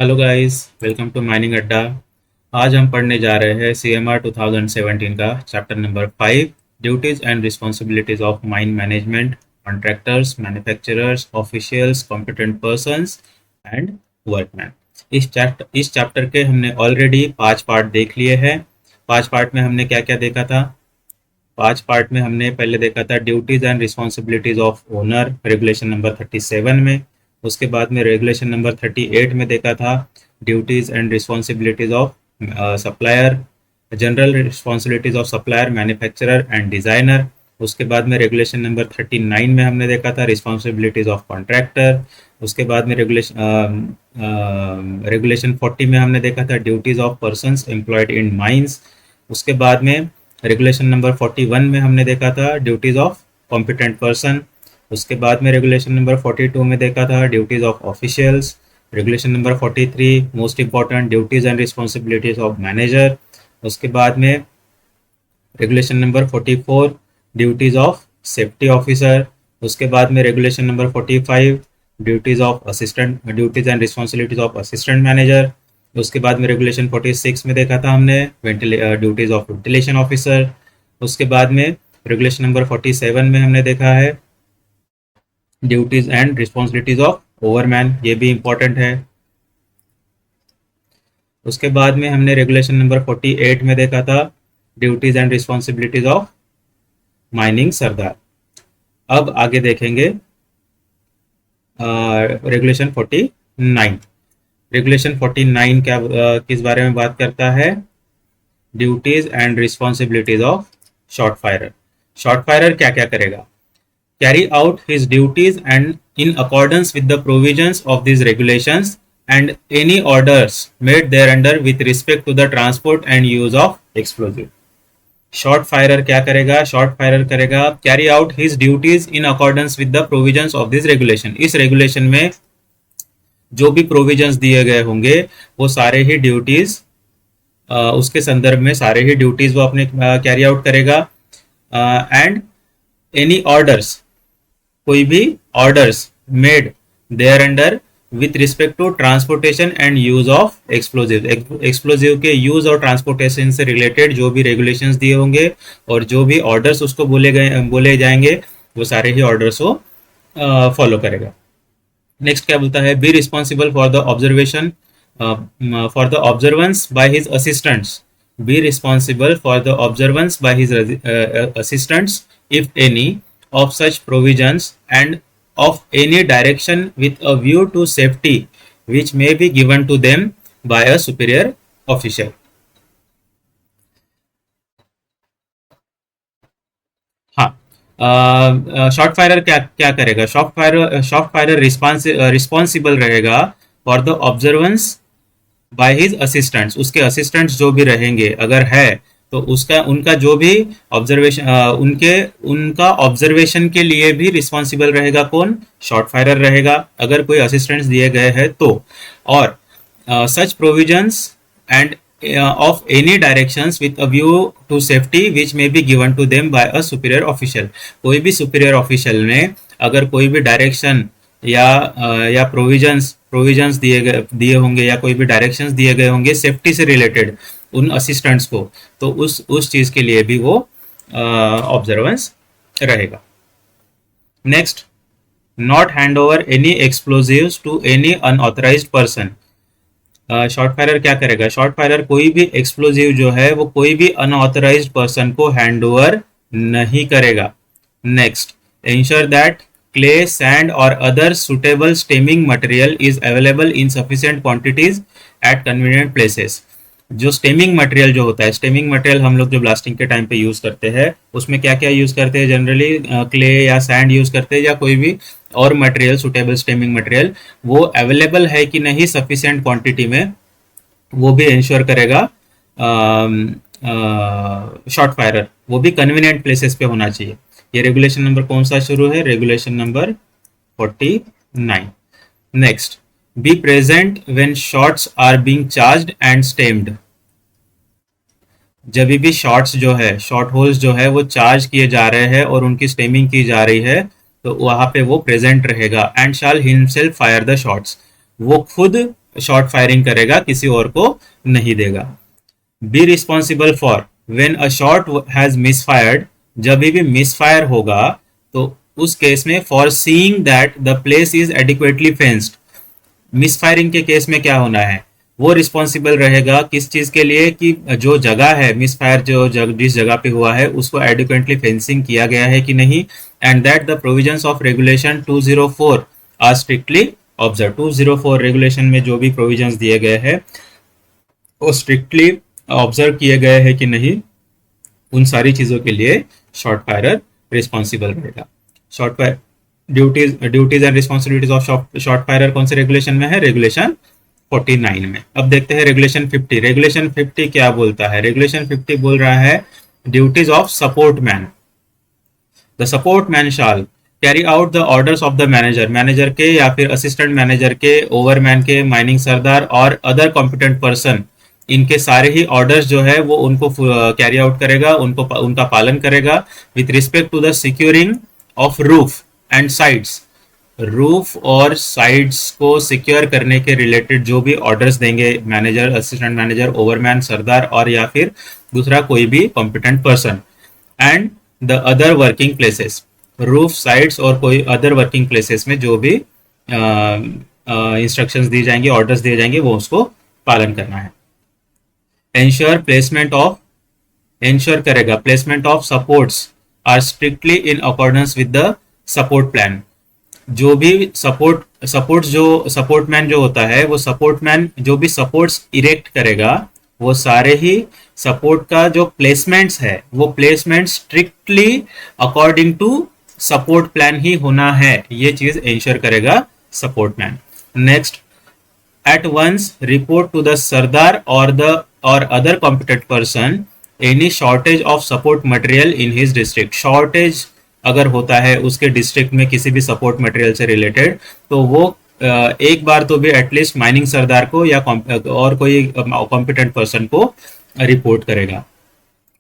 Hello guys, welcome to mining अड्डा। आज हम पढ़ने जा रहे हैं CMR 2017 का chapter number 5, duties and responsibilities of mine management, contractors, manufacturers, officials, competent persons and workman. इस चैप्टर के हमने ऑलरेडी 5 पार्ट देख लिए हैं। 5 पार्ट में हमने क्या क्या देखा था? 5 पार्ट में हमने पहले देखा था duties and responsibilities of owner, regulation number 37 में। उसके बाद में रेगुलेशन नंबर 38 में देखा था duties and responsibilities of supplier, general responsibilities of supplier, manufacturer and designer. उसके बाद में रेगुलेशन नंबर 39 में हमने देखा था रिस्पॉन्सिबिलिटीज ऑफ कॉन्ट्रैक्टर। उसके बाद में रेगुलेशन 40 में हमने देखा था duties of persons employed in mines. उसके बाद में रेगुलेशन नंबर 41 में हमने देखा था ड्यूटीज ऑफ कॉम्पिटेंट पर्सन। उसके बाद में रेगुलेशन नंबर 42 में देखा था duties of officials. Regulation number 43 most important, duties and responsibilities of manager. उसके बाद में regulation number 44 duties of safety officer. उसके बाद में regulation number 45 duties of assistant, duties and responsibilities of assistant manager. उसके बाद में रेगुलेशन 46 में देखा था हमने ड्यूटीज ऑफ वेंटिलेशन ऑफिसर। उसके बाद में रेगुलेशन नंबर 47 में हमने देखा है ड्यूटीज एंड रिस्पॉन्सिबिलिटीज ऑफ ओवरमैन, ये भी इंपॉर्टेंट है। उसके बाद में हमने रेगुलेशन नंबर 48 में देखा था duties and responsibilities of mining sirdar. अब आगे देखेंगे रेगुलेशन 49। रेगुलेशन 49 क्या किस बारे में बात करता है? Duties and responsibilities of shot firer. Shot firer क्या क्या करेगा? carry out his duties and in accordance with the provisions of these regulations and any orders made thereunder with respect to the transport and use of explosive. Shot firer क्या करेगा? Shot firer करेगा carry out his duties in accordance with the provisions of this regulation. इस regulation में जो भी provisions दिए गए होंगे वो सारे ही ड्यूटीज उसके संदर्भ में सारे ही ड्यूटीज वो अपने कैरी आउट करेगा। एंड एनी ऑर्डर्स, कोई भी orders made thereunder with respect to transportation and use of explosive. Explosive के यूज और ट्रांसपोर्टेशन से रिलेटेड जो भी रेगुलेशंस दिए होंगे और जो भी ऑर्डर्स उसको बोले जाएंगे वो सारे ही ऑर्डर्स वो फॉलो करेगा। नेक्स्ट क्या बोलता है? Be responsible for the observation for the observance by his assistants. B responsible for the observance by his assistants if any of such provisions and of any direction with a view to safety which may be given to them by a superior official. हाँ, short firer क्या क्या करेगा? Shot firer responsible रहेगा for the observance by his assistants. उसके assistants जो भी रहेंगे अगर है तो उसका उनका जो भी ऑब्जर्वेशन उनका ऑब्जर्वेशन के लिए भी रिस्पॉन्सिबल रहेगा कौन? शॉर्ट फायरर रहेगा अगर कोई असिस्टेंट्स दिए गए हैं तो। और such provisions and of any directions with a view to safety which may be given to them by a superior official. कोई भी सुपीरियर ऑफिशियल ने अगर कोई भी डायरेक्शन या प्रोविजंस दिए होंगे या कोई भी डायरेक्शंस दिए गए होंगे सेफ्टी से रिलेटेड उन असिस्टेंट्स को, तो उस चीज के लिए भी वो ऑब्जर्वेंस रहेगा। Next, not hand over any explosives to any unauthorised person. Shot firer क्या करेगा? शॉर्ट फायरर कोई भी एक्सप्लोजिव जो है वो कोई भी अनऑथराइज्ड पर्सन को हैंड ओवर नहीं करेगा। Next, ensure that clay, sand or other suitable stemming material is available in sufficient quantities at convenient places. जो स्टेमिंग मटेरियल जो होता है, स्टेमिंग मटेरियल हम लोग जो ब्लास्टिंग के टाइम पे यूज करते हैं उसमें क्या क्या यूज करते हैं? जनरली क्ले या सैंड यूज करते हैं या कोई भी और मटेरियल, सुटेबल स्टेमिंग मटेरियल वो अवेलेबल है कि नहीं सफिशिएंट क्वांटिटी में, वो भी इंश्योर करेगा शॉर्ट फायरर। वो भी कन्वीनियंट प्लेसेस पे होना चाहिए। ये रेगुलेशन नंबर कौन सा शुरू है? Regulation number 49। Next, be present when shots are being charged and stemmed. जब भी शॉट्स जो है, शॉट होल्स जो है वो चार्ज किए जा रहे हैं और उनकी स्टेमिंग की जा रही है तो वहां पे वो प्रेजेंट रहेगा। And shall himself fire the shots. वो खुद शॉर्ट फायरिंग करेगा, किसी और को नहीं देगा। Be responsible for when a shot has misfired, जब भी मिसफायर होगा तो उस केस में for seeing that the place is adequately fenced. Misfiring के केस में क्या होना है, वो रिस्पॉन्सिबल रहेगा किस चीज के लिए कि जो जगह है मिसफायर, जिस जगह पे हुआ है उसको एडिक्वेटली फेंसिंग किया गया है कि नहीं, and that the provisions of regulation 204 are strictly observe. 204 regulation में जो भी प्रोविजंस दिए गए हैं वो स्ट्रिक्टली ऑब्जर्व किए गए हैं कि नहीं, उन सारी चीजों के लिए शॉर्ट फायरर रिस्पॉन्सिबल रहेगा। Shot fire duties and responsibilities of shot firer कौन से रेगुलेशन में है, रेगुलेशन 49 में। अब देखते हैं रेगुलेशन 50। रेगुलेशन 50 क्या बोलता है, रेगुलेशन 50 बोल रहा है duties of support man. The support man shall carry out the orders of the manager, manager के या फिर असिस्टेंट मैनेजर के, ओवरमैन के, माइनिंग सरदार और अदर कॉम्पिटेंट पर्सन, इनके सारे ही ऑर्डर्स जो है वो उनको कैरी आउट करेगा, उनका पालन करेगा with respect to the securing of roof and sides. Roof और साइड्स को सिक्योर करने के रिलेटेड जो भी ऑर्डर्स देंगे manager, assistant manager, overman, sirdar और या फिर दूसरा कोई भी competent person, and the other working places, roof, sides और कोई अदर वर्किंग प्लेसेस में जो भी इंस्ट्रक्शंस दी जाएंगी, ऑर्डर्स दिए जाएंगे, वो उसको पालन करना है। एंश्योर करेगा placement of supports are strictly in accordance with the support plan. जो भी सपोर्टमैन जो होता है, वो सपोर्टमैन जो भी सपोर्ट्स इरेक्ट करेगा वो सारे ही सपोर्ट का जो प्लेसमेंट्स है वो placement strictly according to support plan ही होना है, ये चीज इंश्योर करेगा supportman. Next, at once report to the sardar or other competent person any shortage of support material in his district। Shortage अगर होता है उसके डिस्ट्रिक्ट में किसी भी सपोर्ट मटेरियल से रिलेटेड, तो वो एक बार तो भी एटलीस्ट माइनिंग सरदार को या और कोई कॉम्पिटेंट पर्सन को रिपोर्ट करेगा।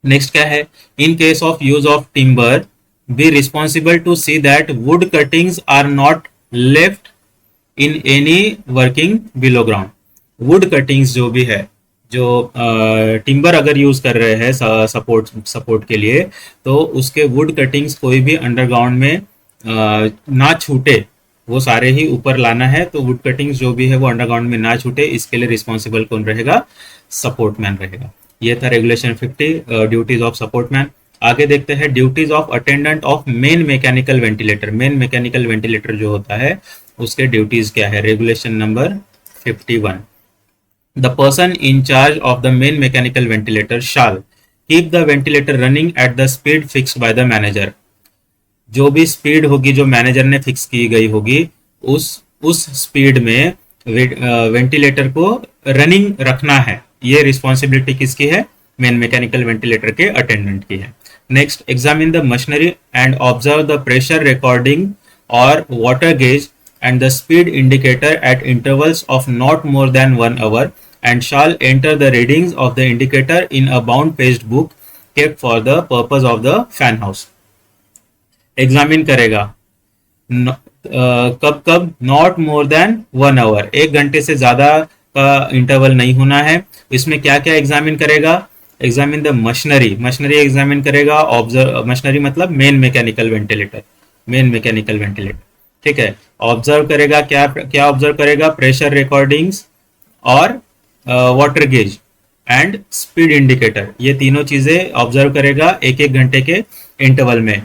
नेक्स्ट क्या है, in case of use of timber be responsible to see that wood cuttings are not left in any working below ground. Wood cuttings जो भी है, जो टिम्बर अगर यूज कर रहे हैं सपोर्ट के लिए, तो उसके वुड कटिंग्स कोई भी अंडरग्राउंड में ना छूटे, वो सारे ही ऊपर लाना है। तो वुड कटिंग्स जो भी है वो अंडरग्राउंड में ना छूटे, इसके लिए रिस्पॉन्सिबल कौन रहेगा, सपोर्टमैन रहेगा। ये था रेगुलेशन 50, ड्यूटीज ऑफ सपोर्टमैन। आगे देखते हैं duties of attendant of main mechanical ventilator. Main mechanical ventilator जो होता है उसके ड्यूटीज क्या है, regulation number 51। The person in charge of the main mechanical ventilator shall keep the ventilator running at the speed fixed by the manager. जो भी speed होगी जो मैनेजर ने फिक्स की गई होगी, उस स्पीड में वेंटिलेटर को रनिंग रखना है। ये रिस्पॉन्सिबिलिटी किसकी है, मेन मैकेनिकल वेंटिलेटर के अटेंडेंट की है। Next, examine the machinery and observe the pressure recording और water gauge and the speed indicator at intervals of not more than 1 hour and shall enter the readings of the indicator in a bound paged book kept for the purpose of the fan house। Examine करेगा कब कब, not more than 1 hour, 1 घंटे से ज्यादा का interval नहीं होना है। इसमें क्या क्या एग्जामिन करेगा, examine the machinery, machinery examine करेगा। ऑब्जर्व, मशीनरी मतलब main mechanical ventilator, main mechanical ventilator, ठीक है। ऑब्जर्व करेगा, क्या ऑब्जर्व करेगा, प्रेशर रिकॉर्डिंग्स और water gauge and speed indicator, ये तीनों चीजें ऑब्जर्व करेगा 1-1 घंटे के इंटरवल में।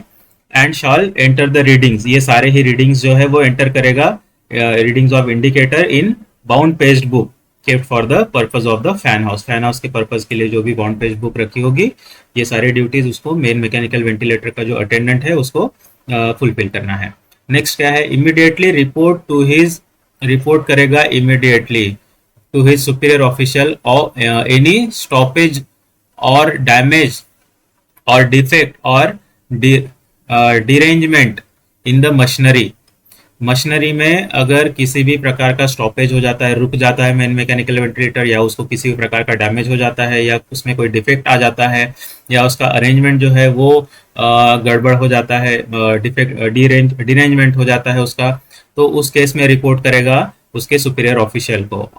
And shawl enter the readings, ये सारे ही रीडिंग्स जो है वो एंटर करेगा, readings of indicator in bound पेज्ड book kept for the purpose of the fan house. Fan house के पर्पज के लिए जो भी बाउंड पेज बुक रखी होगी, ये सारी ड्यूटीज उसको मेन मैकेनिकल वेंटिलेटर का जो अटेंडेंट है उसको फुलफिल करना है। नेक्स्ट क्या है, इमीडिएटली रिपोर्ट करेगा immediately to his superior official or any stoppage or damage or defect or derangement in the machinery. Machinery में अगर किसी भी प्रकार का स्टॉपेज हो जाता है, रुक जाता है मेन मैकेनिकल वेंटिलेटर, या उसको किसी भी प्रकार का डैमेज हो जाता है, या उसमें कोई डिफेक्ट आ जाता है, या उसका अरेंजमेंट जो है वो गड़बड़ हो जाता है, डिफेक्ट डिरेंजमेंट हो जाता है उसका, तो उस केस में रिपोर्ट करेगा उसके सुपीरियर ऑफिशियल को।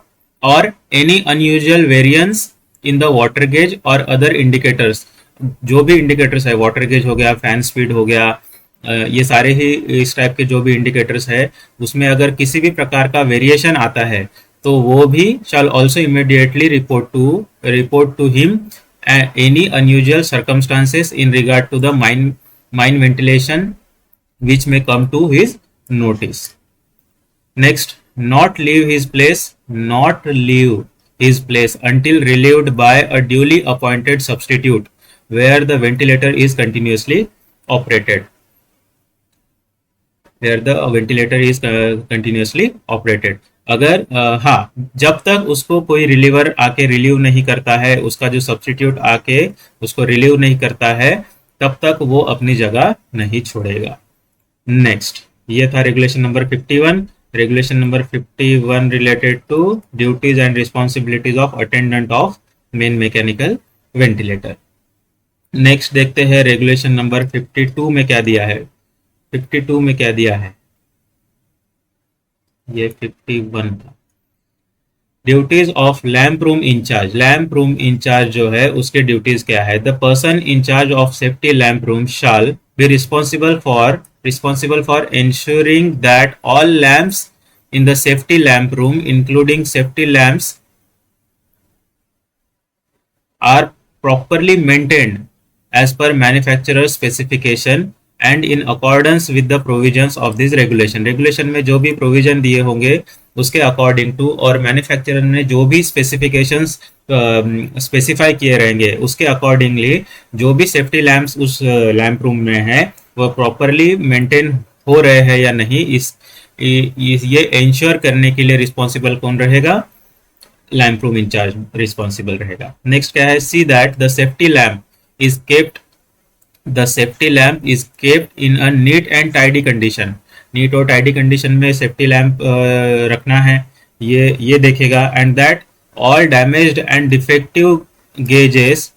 और any unusual variance in the water gauge और अदर इंडिकेटर्स, जो भी इंडिकेटर्स है, वाटर गेज हो गया, फैन स्पीड हो गया, ये सारे ही इस टाइप के जो भी इंडिकेटर्स है, उसमें अगर किसी भी प्रकार का वेरिएशन आता है तो वो भी shall also immediately report to him any unusual circumstances in regard to the mine ventilation which may come to his notice. Next, not leave his place until relieved by a duly appointed substitute where the ventilator is continuously operated. Where the ventilator is continuously operated. अगर हाँ, जब तक उसको कोई reliever आके relieve नहीं करता है, उसका जो सब्सटीट्यूट आके उसको रिलीव नहीं करता है, तब तक वो अपनी जगह नहीं छोड़ेगा. नेक्स्ट, ये था regulation number 51. Regulation number 51 related to duties and responsibilities of attendant of main mechanical ventilator. Next देखते हैं रेगुलेशन नंबर 52 में क्या दिया है. 52 में क्या दिया है, ये 51 था. Duties of lamp room incharge. Lamp room incharge जो है उसके ड्यूटीज क्या है. The person incharge of safety lamp room shall be responsible for ensuring that all lamps in the safety lamp room including safety lamps are properly maintained as per manufacturer's specification and in accordance with the provisions of this regulation. Regulation में जो भी provision दिए होंगे उसके according to, और manufacturer ने जो भी स्पेसिफिकेशंस स्पेसिफाई किए रहेंगे उसके अकॉर्डिंगली जो भी सेफ्टी लैंप्स उस लैंप रूम में है वो प्रॉपरली मेंटेन हो रहे हैं या नहीं, ये इंश्योर करने के लिए रिस्पॉन्सिबल कौन रहेगा. लैंप रूम इंचार्ज रिस्पॉन्सिबल रहेगा. नेक्स्ट क्या है. See that the safety lamp is kept in a neat and tidy condition. Neat और टाइडी कंडीशन में सेफ्टी लैंप रखना है, ये देखेगा. And that all damaged and defective gauges,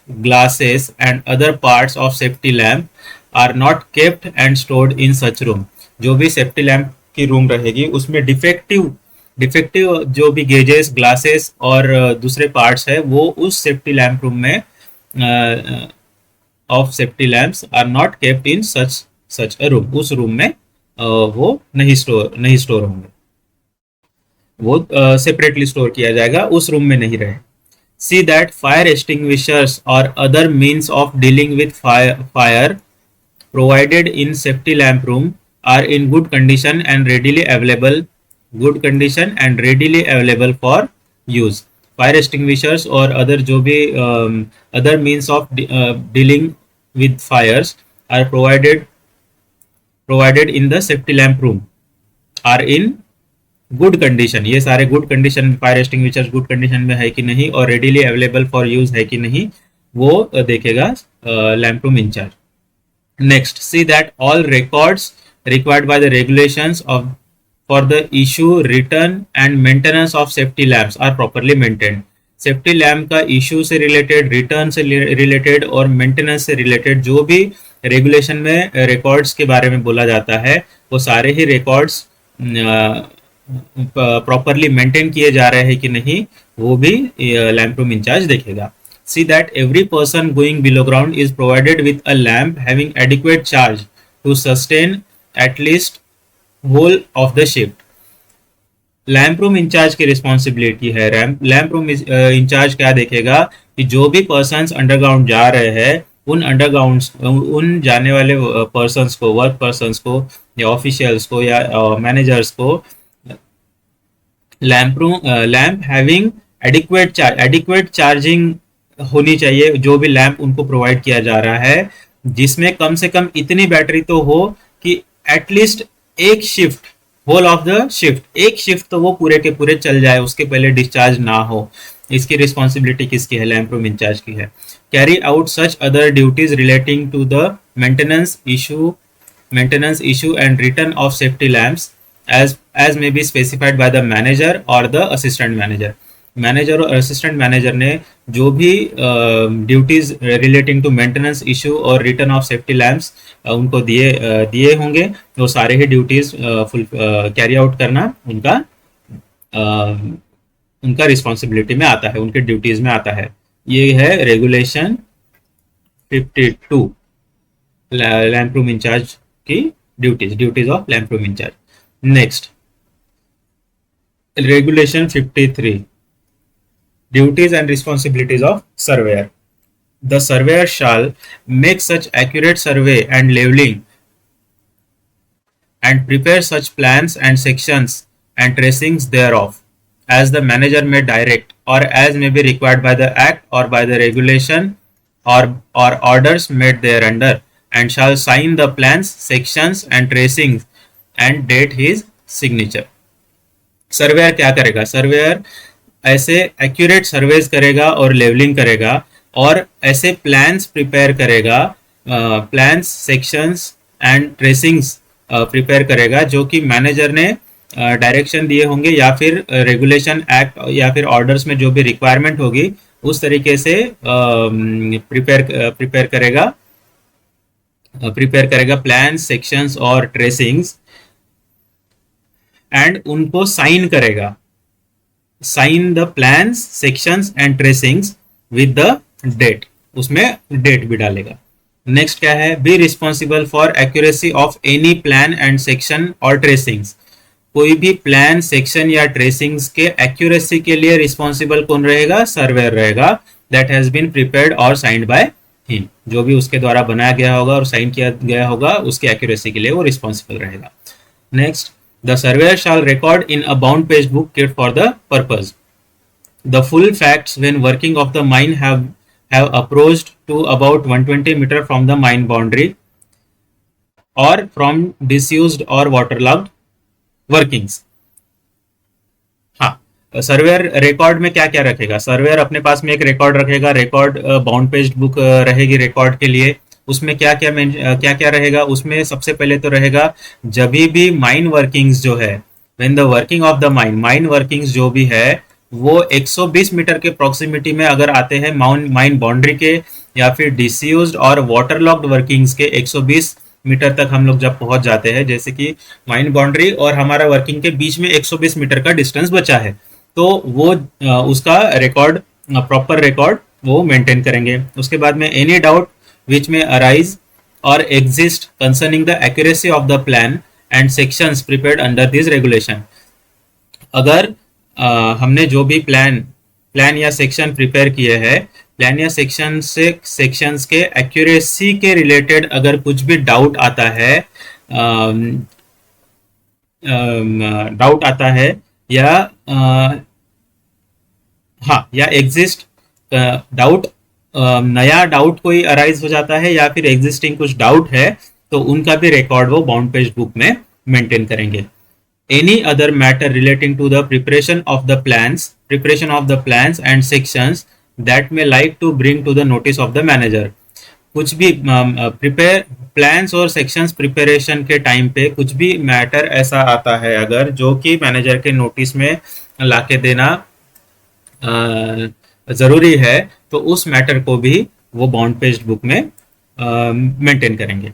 glasses and other parts of safety lamp are not kept and stored in such room. जो भी safety lamp की room रहेगी उसमें डिफेक्टिव जो भी गेजेस, ग्लासेस और दूसरे पार्ट्स है वो उस सेफ्टी लैंप रूम में of safety lamps are not kept in such a room. उस रूम में वो नहीं स्टोर होंगे, वो सेपरेटली स्टोर किया जाएगा, उस रूम में नहीं रहे. सी दैट फायर एक्सटिंग्विशर्स और other means of dealing with fire provided in safety lamp room are in good condition and readily available for use. Fire extinguishers और अदर जो भी other means of dealing with fires are provided in the safety lamp room are in good condition. ये सारे good condition, fire extinguishers good condition में है कि नहीं और रेडिली अवेलेबल फॉर यूज है कि नहीं, वो देखेगा lamp room in charge. Next, see that all records required by the regulations of for the issue, return and maintenance of safety lamps are properly maintained. Safety lamp का issue से related, return से related और maintenance से related जो भी regulation में records के बारे में बोला जाता है वो सारे ही रिकॉर्ड्स प्रॉपरली मेंटेन किए जा रहे हैं कि नहीं, वो भी लैंप रूम इंचार्ज देखेगा. See that every person going below ground is provided with a lamp having adequate charge to sustain at least whole of the shift. Lamp room incharge की रिस्पॉन्सिबिलिटी है. लैंप रूम इंचार्ज क्या देखेगा कि जो भी persons underground जा रहे हैं उन जाने वाले पर्सन्स को, वर्क पर्सन्स को या ऑफिशियल्स को या मैनेजर्स को लैंप हैविंग एडिक्वेट चार्जिंग होनी चाहिए. जो भी लैंप उनको प्रोवाइड किया जा रहा है जिसमें कम से कम इतनी बैटरी तो हो कि एटलीस्ट एक shift, whole of the shift, एक शिफ्ट तो वो पूरे के पूरे चल जाए, उसके पहले डिस्चार्ज ना हो. इसकी रिस्पॉन्सिबिलिटी किसकी है? लैंप रूम इंचार्ज की है. Carry out such other duties relating to the maintenance issue and return of safety lamps as may be specified by the manager or the assistant manager. Manager और assistant manager ने जो भी duties relating to maintenance issue और return of safety lamps उनको दिए होंगे, वो सारे ही ड्यूटीज फुल कैरी आउट करना उनका उनका रिस्पॉन्सिबिलिटी में आता है, उनके ड्यूटीज में आता है। ये है रेगुलेशन 52, लैंप रूम इंचार्ज की duties of lamp room in charge. Next regulation 53, duties and responsibilities of surveyor. The surveyor shall make such accurate survey and leveling and prepare such plans and sections and tracings thereof as the manager may direct or as may be required by the act or by the regulation or orders made thereunder, and shall sign the plans, sections and tracings and date his signature. Surveyor क्या करेगा? Surveyor ऐसे accurate surveys करेगा और levelling करेगा और ऐसे plans prepare करेगा, plans, sections and ट्रेसिंग्स prepare करेगा जो कि मैनेजर ने डायरेक्शन दिए होंगे या फिर रेगुलेशन एक्ट या फिर ऑर्डर्स में जो भी रिक्वायरमेंट होगी उस तरीके से प्रिपेयर करेगा प्लान, सेक्शंस और ट्रेसिंग्स, एंड उनको साइन करेगा, sign the plans, sections and tracings with the date, उसमें डेट भी डालेगा। नेक्स्ट क्या है? Be responsible for accuracy of any plan and section और ट्रेसिंग्स। कोई भी प्लान, सेक्शन या ट्रेसिंग्स के एक्यूरेसी के लिए रिस्पॉन्सिबल कौन रहेगा? सर्वेयर रहेगा। दैट हैज बीन प्रिपेयर्ड और साइंड बाय हिम, जो भी उसके द्वारा बनाया गया होगा और साइन किया गया होगा उसकी एक्यूरेसी के लिए वो रिस्पॉन्सिबल रहेगा। Next, the surveyor shall record in a bound page book kept for the purpose the full facts when working of the mine have approached to about 120 meter from the mine boundary or from disused or waterlogged workings। हाँ, surveyor record में क्या क्या रखेगा? Surveyor अपने पास में एक record रखेगा, record bound page book रहेगी रिकॉर्ड के लिए। उसमें क्या क्या रहेगा? उसमें सबसे पहले तो रहेगा जब भी माइन वर्किंग्स जो है, when the working of the mine workings जो भी है वो 120 मीटर के प्रॉक्सिमिटी में अगर आते हैं माइन बाउंड्री के या फिर डिस्यूज्ड और वाटर लॉक्ड वर्किंग्स के 120 मीटर तक हम लोग जब पहुंच जाते हैं, जैसे कि माइन बाउंड्री और हमारा वर्किंग के बीच में 120 मीटर का डिस्टेंस बचा है, तो वो उसका रिकॉर्ड, प्रॉपर रिकॉर्ड वो मेंटेन करेंगे। उसके बाद में any doubt which may arise or exist concerning the accuracy of the plan and sections prepared under this regulation। अगर हमने जो भी प्लान या सेक्शन प्रिपेयर किए हैं, प्लान या सेक्शंस के एक्यूरेसी के रिलेटेड अगर कुछ भी डाउट आता है या या एग्जिस्ट डाउट, नया डाउट कोई अराइज हो जाता है या फिर एग्जिस्टिंग कुछ डाउट है, तो उनका भी रिकॉर्ड वो बाउंड पेज बुक में मेंटेन करेंगे। Any other matter relating to the preparation of the plans and sections that may like to bring to the notice of the manager. कुछ भी प्लान्स और सेक्शंस प्रिपरेशन के time पे कुछ भी matter ऐसा आता है अगर जो कि मैनेजर के नोटिस में लाके देना जरूरी है, तो उस मैटर को भी वो बाउंड पेज बुक में मेंटेन करेंगे।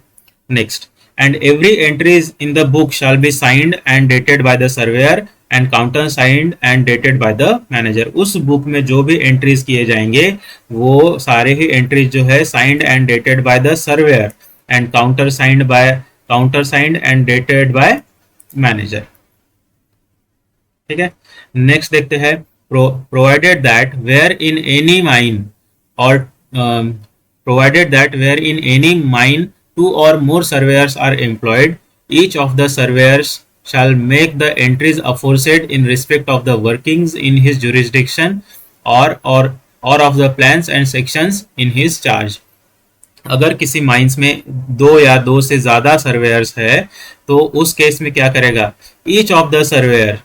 Next, and every entries in the book shall be signed and dated by the surveyor and counter signed and dated by the manager. उस बुक में जो भी एंट्रीज किए जाएंगे वो सारे ही एंट्रीज जो है signed and dated by the surveyor and counter signed and dated by manager. ठीक है, नेक्स्ट देखते हैं। Provided that where in any mine two or more surveyors are employed, each of the surveyors shall make the entries aforesaid in respect of the workings in his jurisdiction or of the plans and sections in his charge। अगर किसी mines में दो या दो से ज्यादा surveyor's है तो उस केस में क्या करेगा? ईच ऑफ द सर्वेयर,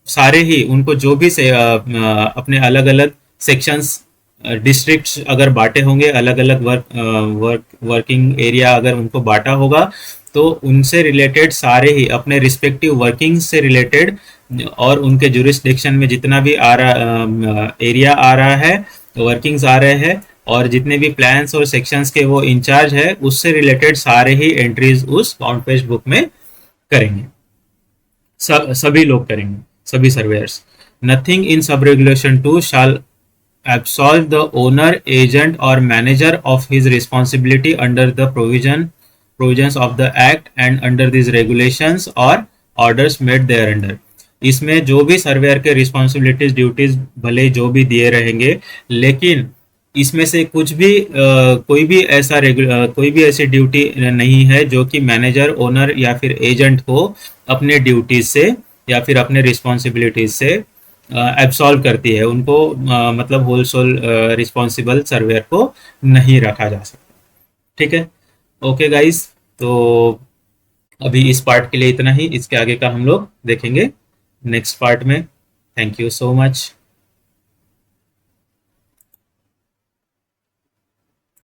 सारे ही उनको जो भी से अपने अलग अलग सेक्शंस, डिस्ट्रिक्ट्स अगर बांटे होंगे, अलग अलग वर्किंग एरिया अगर उनको बांटा होगा, तो उनसे रिलेटेड सारे ही अपने रिस्पेक्टिव वर्किंग्स से रिलेटेड और उनके जुरिस्डिक्शन में जितना भी एरिया आ रहा है, वर्किंग्स आ रहे हैं और जितने भी प्लान्स और सेक्शंस के वो इंचार्ज है उससे रिलेटेड सारे ही एंट्रीज उस बाउंड पेज बुक में करेंगे। सभी लोग करेंगे, सभी surveyor's. Nothing in sub-regulation 2 shall absolve the owner, agent or manager of his responsibility under the provisions of the act and under these regulations or orders made thereunder. इसमें जो भी surveyor के रिस्पॉन्सिबिलिटीज ड्यूटीज भले जो भी दिए रहेंगे, लेकिन इसमें से कुछ भी कोई भी ऐसी ड्यूटी नहीं है जो कि मैनेजर, ओनर या फिर एजेंट को अपने ड्यूटीज से या फिर अपने रिस्पॉन्सिबिलिटीज से एब्सॉल्व करती है। उनको मतलब होलसेल रिस्पॉन्सिबल सर्वेयर को नहीं रखा जा सकता। ठीक है, ओके गाइस, तो अभी इस पार्ट के लिए इतना ही। इसके आगे का हम लोग देखेंगे नेक्स्ट पार्ट में। Thank you so much.